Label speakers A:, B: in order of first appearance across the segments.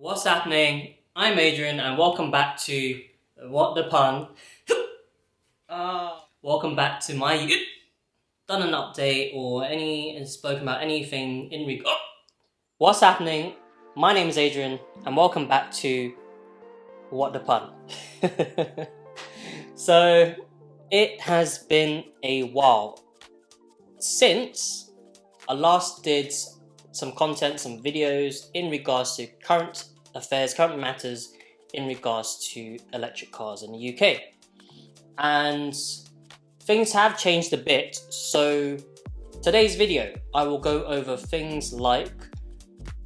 A: What's happening? I'm Adrian and welcome back to What the Pun. Welcome back to my done an update or spoken about anything in regard. What's happening? My name is Adrian and welcome back to What the Pun. So it has been a while since I last did some content, some videos in regards to current affairs, current matters in regards to electric cars in the UK. And things have changed a bit, so today's video I will go over things like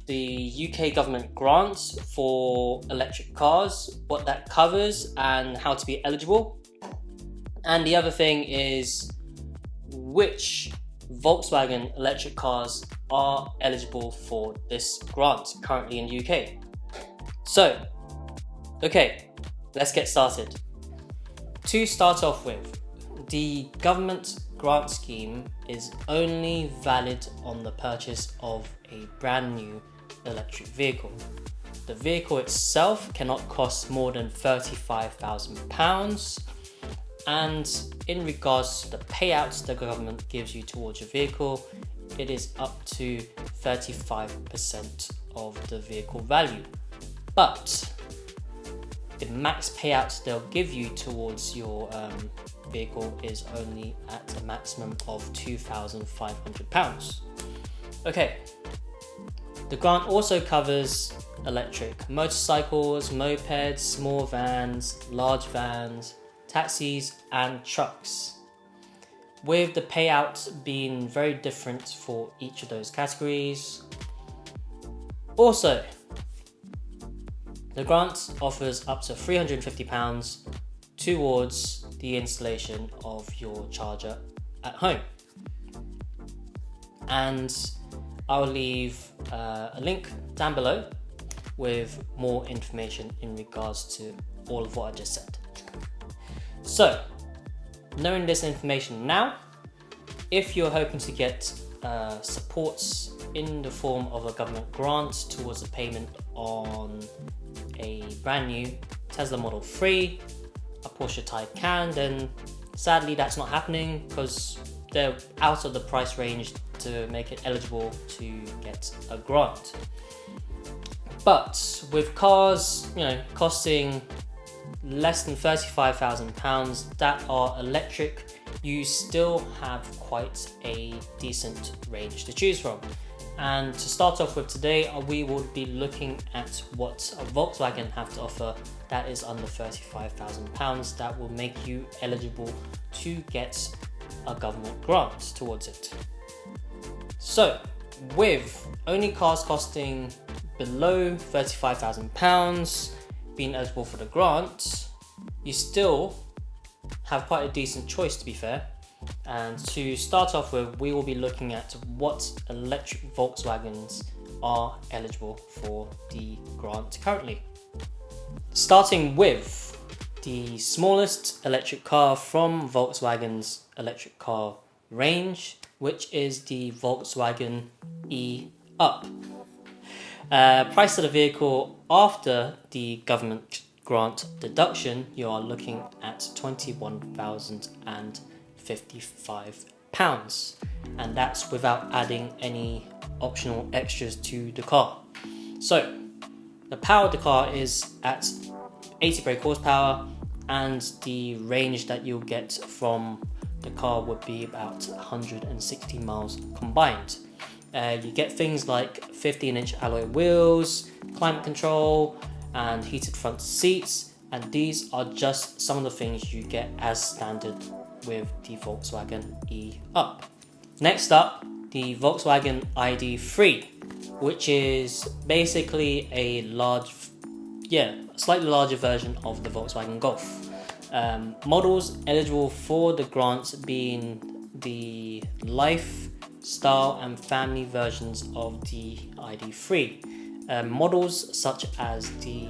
A: the UK government grants for electric cars, what that covers and how to be eligible. And the other thing is which Volkswagen electric cars are eligible for this grant currently in the UK. So, okay, let's get started. To start off with, the government grant scheme is only valid on the purchase of a brand new electric vehicle. The vehicle itself cannot cost more than £35,000. And in regards to the payouts the government gives you towards your vehicle, it is up to 35% of the vehicle value. But the max payouts they'll give you towards your vehicle is only at a maximum of £2,500. Okay, the grant also covers electric motorcycles, mopeds, small vans, large vans, taxis and trucks, with the payouts being very different for each of those categories. Also, the grant offers up to £350 towards the installation of your charger at home. And I'll leave a link down below with more information in regards to all of what I just said. So, knowing this information now, if you're hoping to get supports in the form of a government grant towards the payment on a brand new Tesla Model 3, a Porsche Taycan, then sadly that's not happening because they're out of the price range to make it eligible to get a grant. But with cars, costing less than £35,000 that are electric, you still have quite a decent range to choose from. And to start off with today, we will be looking at what Volkswagen have to offer that is under £35,000 that will make you eligible to get a government grant towards it. So, with only cars costing below £35,000 being eligible for the grant, you still have quite a decent choice, to be fair. And to start off with, we will be looking at what electric Volkswagens are eligible for the grant currently. Starting with the smallest electric car from Volkswagen's electric car range, which is the Volkswagen E-Up. Price of the vehicle after the government grant deduction, you are looking at £21,055, and that's without adding any optional extras to the car. So the power of the car is at 80 brake horsepower, and the range that you'll get from the car would be about 160 miles combined. You get things like 15-inch alloy wheels, climate control and heated front seats, and these are just some of the things you get as standard with the Volkswagen E-Up. Next up, the Volkswagen ID3, which is basically a slightly larger version of the Volkswagen Golf. Models eligible for the grants being the Life, Style and Family versions of the ID3. Models such as the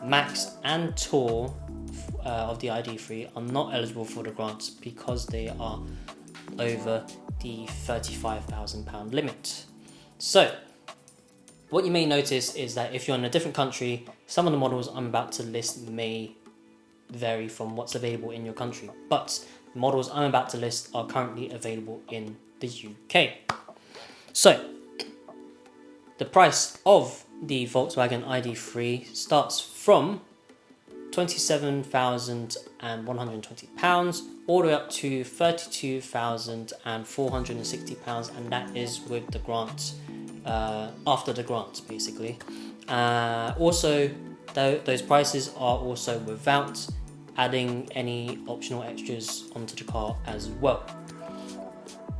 A: Max and Tour of the ID3 are not eligible for the grants because they are over the £35,000 limit. So What you may notice is that if you're in a different country, some of the models I'm about to list may vary from what's available in your country, but the models I'm about to list are currently available in the UK. So, the price of the Volkswagen ID3 starts from £27,120 all the way up to £32,460, and that is with the grant, after the grant basically. Also, those prices are also without adding any optional extras onto the car as well.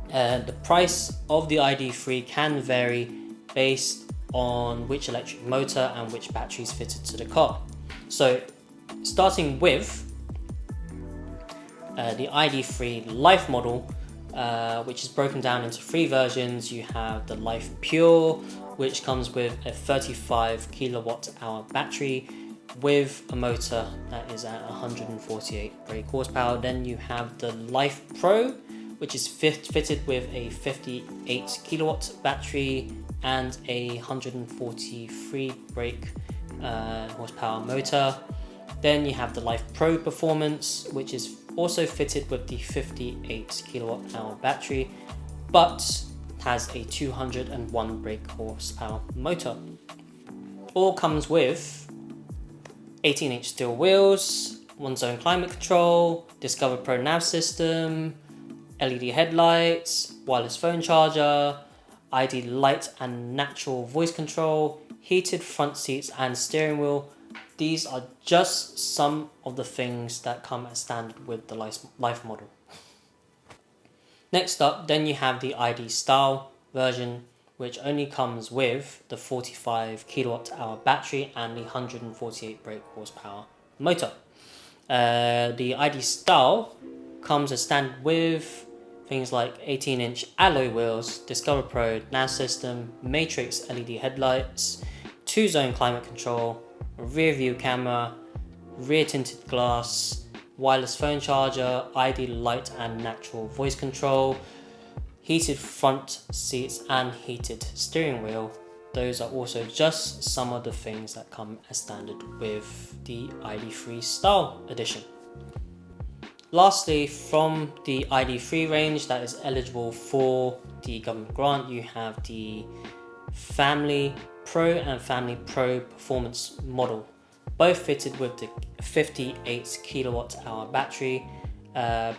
A: The price of the ID3 can vary based on which electric motor and which batteries fitted to the car. So, starting with the ID3 Life model, which is broken down into 3 versions. You have the Life Pure, which comes with a 35 kilowatt hour battery with a motor that is at 148 brake horsepower. Then you have the Life Pro, which is fitted with a 58 kilowatt battery and a 143 brake horsepower motor. Then you have the Life Pro Performance, which is also fitted with the 58 kilowatt hour battery, but has a 201 brake horsepower motor. All comes with 18-inch steel wheels, 1-zone climate control, Discover Pro nav system, LED headlights, wireless phone charger, ID light and natural voice control, heated front seats and steering wheel. These are just some of the things that come as standard with the Life model. Next up, then you have the ID Style version, which only comes with the 45 kilowatt hour battery and the 148 brake horsepower motor. The ID Style comes as standard with things like 18-inch alloy wheels, Discover Pro nav system, Matrix LED headlights, 2-zone climate control, rear view camera, rear tinted glass, wireless phone charger, ID light and natural voice control, heated front seats and heated steering wheel. Those are also just some of the things that come as standard with the ID3 Style Edition. Lastly, from the ID3 range that is eligible for the government grant, you have the Family Pro and Family Pro Performance model, both fitted with the 58 kilowatt hour battery.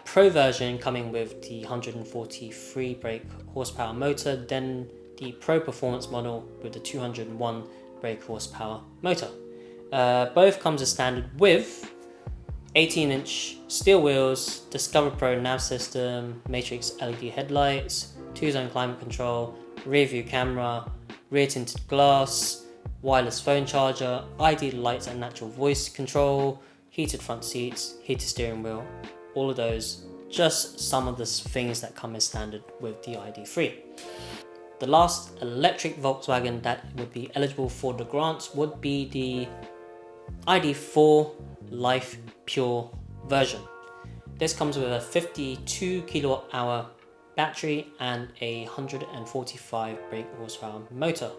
A: Pro version coming with the 143 brake horsepower motor, then the Pro Performance model with the 201 brake horsepower motor. Both comes as standard with 18-inch steel wheels, Discover Pro nav system, Matrix LED headlights, 2-zone climate control, rear view camera, rear tinted glass, wireless phone charger, ID lights and natural voice control, heated front seats, heated steering wheel. All of those, just some of the things that come as standard with the ID3. The last electric Volkswagen that would be eligible for the grants would be the ID4 Life Pure version. This comes with a 52 kilowatt hour battery and a 145 brake horsepower motor.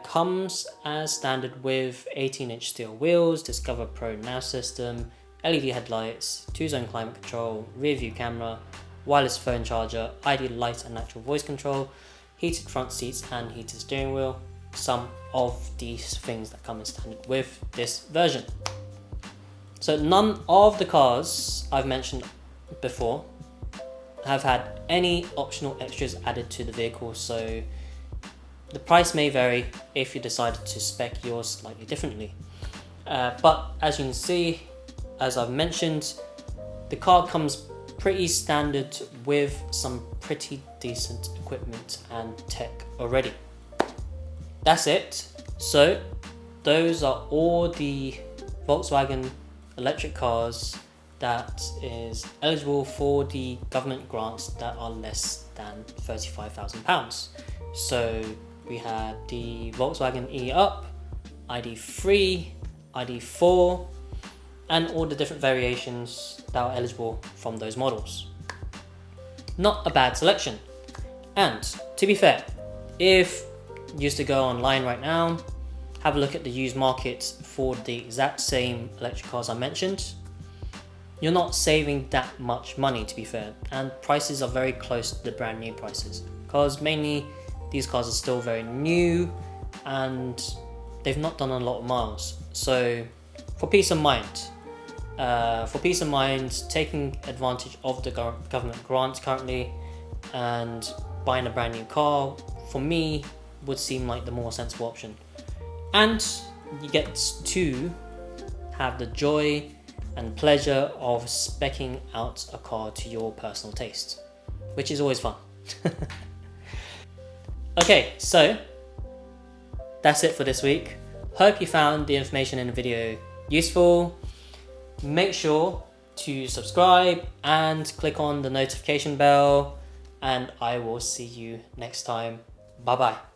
A: Comes as standard with 18-inch steel wheels, Discover Pro nav system, LED headlights, 2-zone climate control, rear view camera, wireless phone charger, ID light and natural voice control, heated front seats and heated steering wheel. Some of these things that come as standard with this version. So none of the cars I've mentioned before have had any optional extras added to the vehicle, so the price may vary if you decided to spec yours slightly differently. But as you can see, as I've mentioned, the car comes pretty standard with some pretty decent equipment and tech already. That's it. So those are all the Volkswagen electric cars that is eligible for the government grants that are less than £35,000. So we had the Volkswagen E-Up, ID3, ID4, and all the different variations that are eligible from those models. Not a bad selection. And to be fair, if used to go online right now, have a look at the used market for the exact same electric cars I mentioned. You're not saving that much money, to be fair, and prices are very close to the brand new prices, because mainly these cars are still very new and they've not done a lot of miles. So for peace of mind, taking advantage of the government grants currently and buying a brand new car, for me, would seem like the more sensible option. And you get to have the joy and pleasure of speccing out a car to your personal taste, which is always fun. Okay, so that's it for this week. Hope you found the information in the video useful. Make sure to subscribe and click on the notification bell, and I will see you next time. Bye bye.